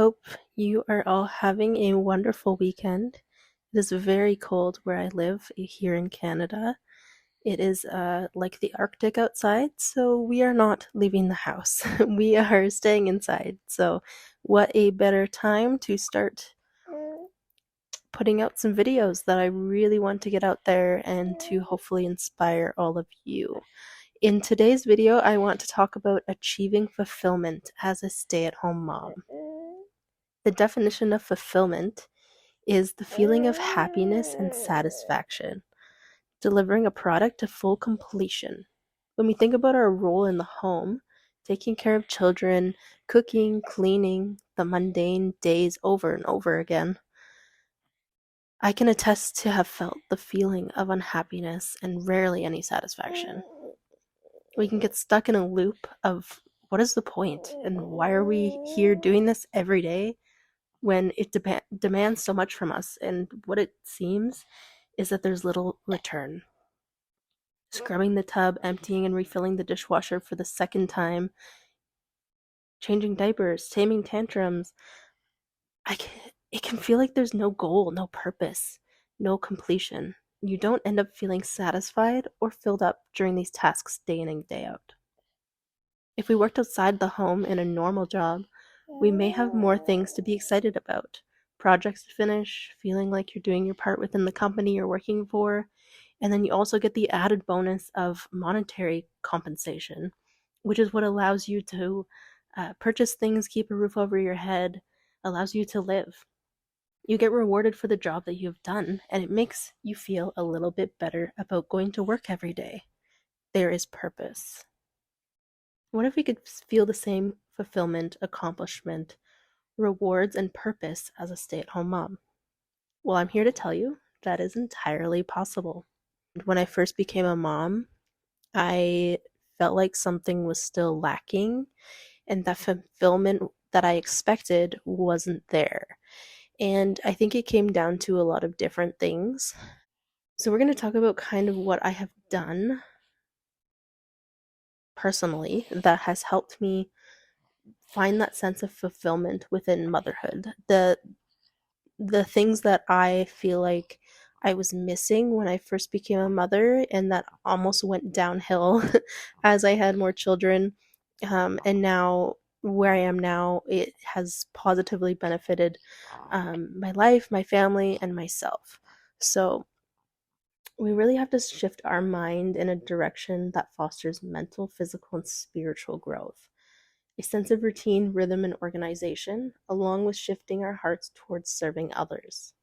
hope you are all having a wonderful weekend. It is very cold where I live here in Canada. It is like the Arctic outside, so we are not leaving the house. We are staying inside. So, what a better time to start putting out some videos that I really want to get out there and to hopefully inspire all of you. In today's video, I want to talk about achieving fulfillment as a stay at home mom. The definition of fulfillment is the feeling of happiness and satisfaction, delivering a product to full completion. When we think about our role in the home, taking care of children, cooking, cleaning, the mundane days over and over again, I can attest to have felt the feeling of unhappiness and rarely any satisfaction. We can get stuck in a loop of what is the point and why are we here doing this every day when it demands so much from us, and what it seems is that there's little return. Scrubbing the tub, emptying and refilling the dishwasher for the second time, changing diapers, taming tantrums, it can feel like there's no goal, no purpose, no completion. You don't end up feeling satisfied or filled up during these tasks day in and day out. If we worked outside the home in a normal job, we may have more things to be excited about. Projects to finish, feeling like you're doing your part within the company you're working for, and then you also get the added bonus of monetary compensation, which is what allows you to purchase things, keep a roof over your head, allows you to live. You get rewarded for the job that you've done, and it makes you feel a little bit better about going to work every day. There is purpose. What if we could feel the same fulfillment, accomplishment, rewards, and purpose as a stay at home mom? Well, I'm here to tell you that is entirely possible. When I first became a mom, I felt like something was still lacking, and that fulfillment that I expected wasn't there. And I think it came down to a lot of different things. So, we're going to talk about kind of what I have done personally that has helped me find that sense of fulfillment within motherhood. The things that I feel like I was missing when I first became a mother, and that almost went downhill as I had more children. And now, where I am now, it has positively benefited my life, my family, and myself. So, we really have to shift our mind in a direction that fosters mental, physical, and spiritual growth. A sense of routine, rhythm, and organization, along with shifting our hearts towards serving others.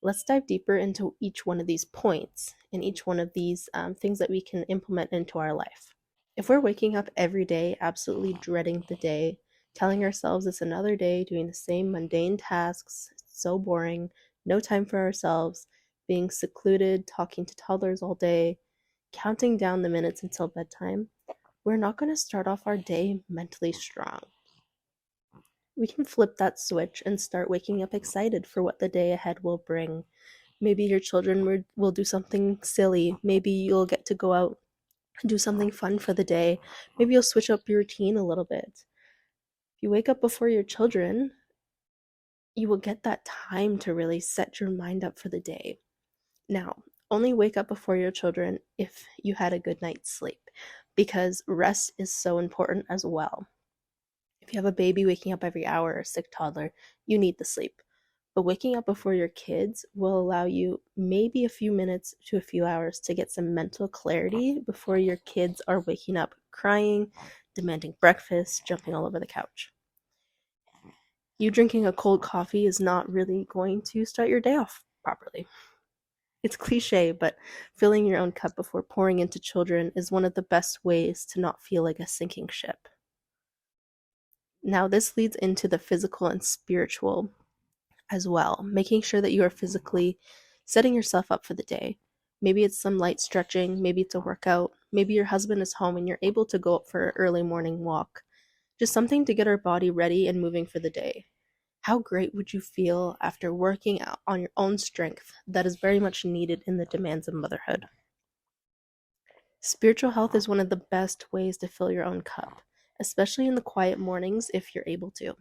Let's dive deeper into each one of these points and each one of these things that we can implement into our life. If we're waking up every day absolutely dreading the day, telling ourselves it's another day doing the same mundane tasks, it's so boring, no time for ourselves, being secluded, talking to toddlers all day, counting down the minutes until bedtime, we're not going to start off our day mentally strong. We can flip that switch and start waking up excited for what the day ahead will bring. Maybe your children will do something silly. Maybe you'll get to go out and do something fun for the day. Maybe you'll switch up your routine a little bit. If you wake up before your children, you will get that time to really set your mind up for the day. Now, only wake up before your children if you had a good night's sleep, because rest is so important as well. If you have a baby waking up every hour or a sick toddler, you need the sleep. But waking up before your kids will allow you maybe a few minutes to a few hours to get some mental clarity before your kids are waking up crying, demanding breakfast, jumping all over the couch. You drinking a cold coffee is not really going to start your day off properly. It's cliche, but filling your own cup before pouring into children is one of the best ways to not feel like a sinking ship. Now, this leads into the physical and spiritual as well, making sure that you are physically setting yourself up for the day. Maybe it's some light stretching, maybe it's a workout, maybe your husband is home and you're able to go out for an early morning walk. Just something to get our body ready and moving for the day. How great would you feel after working out on your own strength that is very much needed in the demands of motherhood? Spiritual health is one of the best ways to fill your own cup, especially in the quiet mornings if you're able to.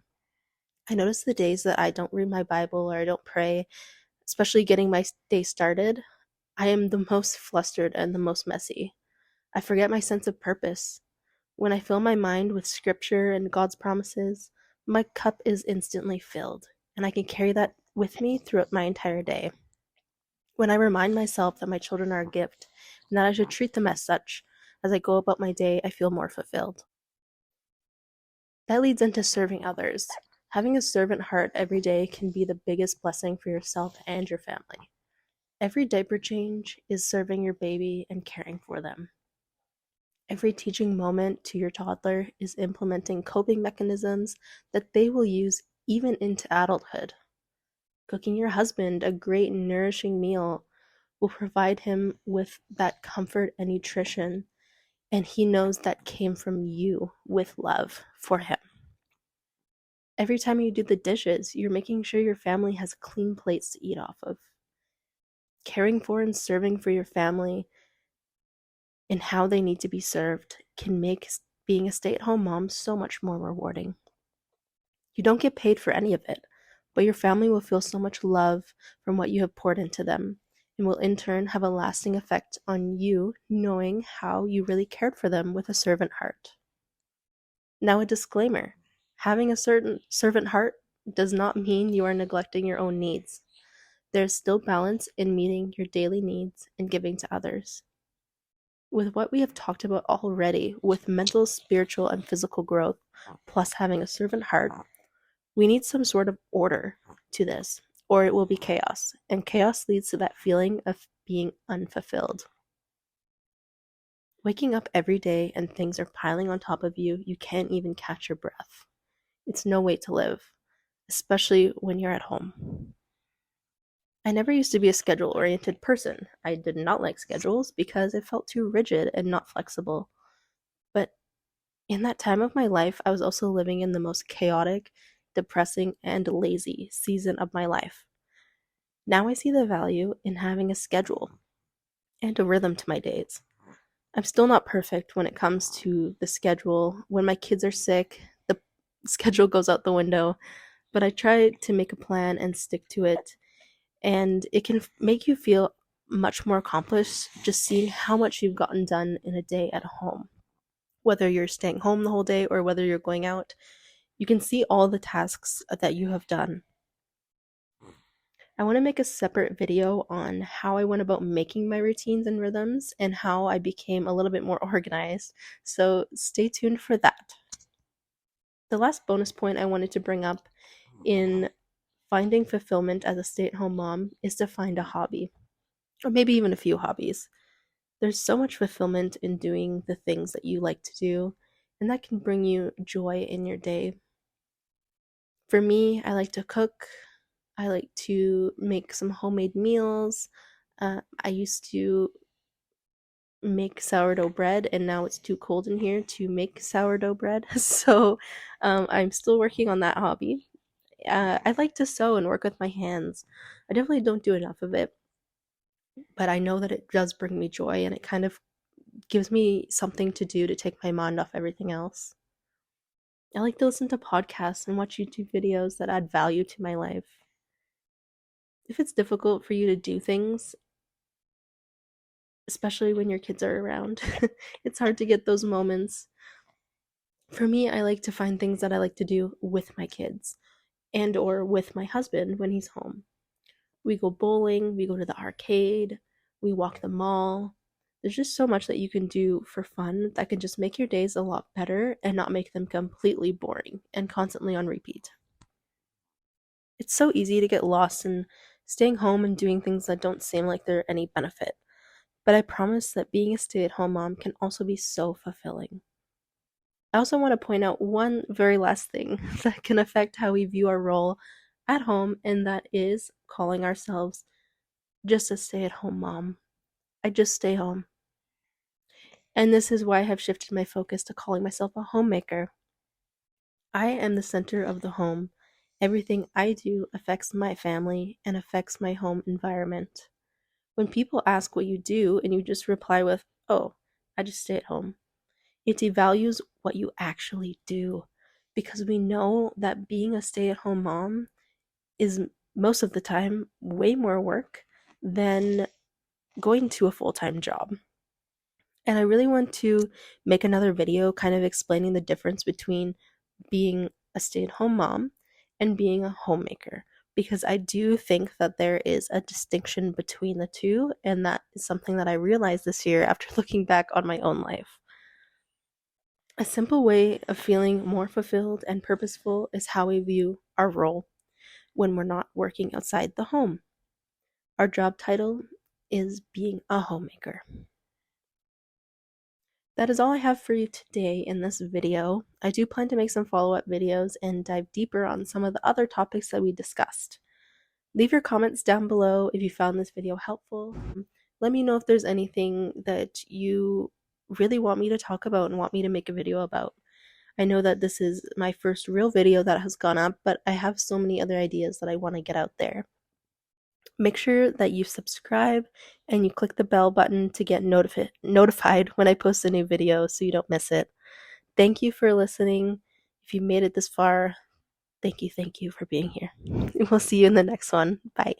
I notice the days that I don't read my Bible or I don't pray, especially getting my day started, I am the most flustered and the most messy. I forget my sense of purpose. When I fill my mind with scripture and God's promises, my cup is instantly filled, and I can carry that with me throughout my entire day. When I remind myself that my children are a gift and that I should treat them as such, as I go about my day, I feel more fulfilled. That leads into serving others. Having a servant heart every day can be the biggest blessing for yourself and your family. Every diaper change is serving your baby and caring for them. Every teaching moment to your toddler is implementing coping mechanisms that they will use even into adulthood. Cooking your husband a great nourishing meal will provide him with that comfort and nutrition, and he knows that came from you with love for him. Every time you do the dishes, you're making sure your family has clean plates to eat off of. Caring for and serving for your family and how they need to be served can make being a stay at home mom so much more rewarding. You don't get paid for any of it, but your family will feel so much love from what you have poured into them and will in turn have a lasting effect on you knowing how you really cared for them with a servant heart. Now, a disclaimer: having a certain servant heart does not mean you are neglecting your own needs. There's still balance in meeting your daily needs and giving to others. With what we have talked about already, with mental, spiritual, and physical growth, plus having a servant heart, we need some sort of order to this, or it will be chaos, and chaos leads to that feeling of being unfulfilled. Waking up every day and things are piling on top of you, you can't even catch your breath. It's no way to live, especially when you're at home. I never used to be a schedule oriented person. I did not like schedules because it felt too rigid and not flexible. But in that time of my life, I was also living in the most chaotic, depressing, and lazy season of my life. Now I see the value in having a schedule and a rhythm to my days. I'm still not perfect when it comes to the schedule. When my kids are sick, the schedule goes out the window, but I try to make a plan and stick to it. And it can make you feel much more accomplished just seeing how much you've gotten done in a day at home. Whether you're staying home the whole day or whether you're going out, you can see all the tasks that you have done. I want to make a separate video on how I went about making my routines and rhythms and how I became a little bit more organized. So stay tuned for that. The last bonus point I wanted to bring up in finding fulfillment as a stay at home mom is to find a hobby, or maybe even a few hobbies. There's so much fulfillment in doing the things that you like to do, and that can bring you joy in your day. For me, I like to cook. I like to make some homemade meals. I used to make sourdough bread, and now it's too cold in here to make sourdough bread. So I'm still working on that hobby. I like to sew and work with my hands. I definitely don't do enough of it, but I know that it does bring me joy and it kind of gives me something to do to take my mind off everything else. I like to listen to podcasts and watch YouTube videos that add value to my life. If it's difficult for you to do things, especially when your kids are around, it's hard to get those moments. For me, I like to find things that I like to do with my kids and or with my husband when he's home. We go bowling, we go to the arcade, we walk the mall. There's just so much that you can do for fun that can just make your days a lot better and not make them completely boring and constantly on repeat. It's so easy to get lost in staying home and doing things that don't seem like they're any benefit. But I promise that being a stay at home mom can also be so fulfilling. I also want to point out one very last thing that can affect how we view our role at home, and that is calling ourselves just a stay at home mom. I just stay home. And this is why I have shifted my focus to calling myself a homemaker. I am the center of the home. Everything I do affects my family and affects my home environment. When people ask what you do and you just reply with, "Oh, I just stay at home," it devalues what you actually do because we know that being a stay-at-home mom is most of the time way more work than going to a full-time job. And I really want to make another video kind of explaining the difference between being a stay-at-home mom and being a homemaker, because I do think that there is a distinction between the two, and that is something that I realized this year after looking back on my own life. A simple way of feeling more fulfilled and purposeful is how we view our role when we're not working outside the home. Our job title is being a homemaker. That is all I have for you today in this video. I do plan to make some follow-up videos and dive deeper on some of the other topics that we discussed. Leave your comments down below if you found this video helpful. Let me know if there's anything that you really want me to talk about and want me to make a video about. I know that this is my first real video that has gone up, but I have so many other ideas that I want to get out there. Make sure that you subscribe and you click the bell button to get notified when I post a new video so you don't miss it. Thank you for listening. If you made it this far, thank you for being here. We'll see you in the next one. Bye.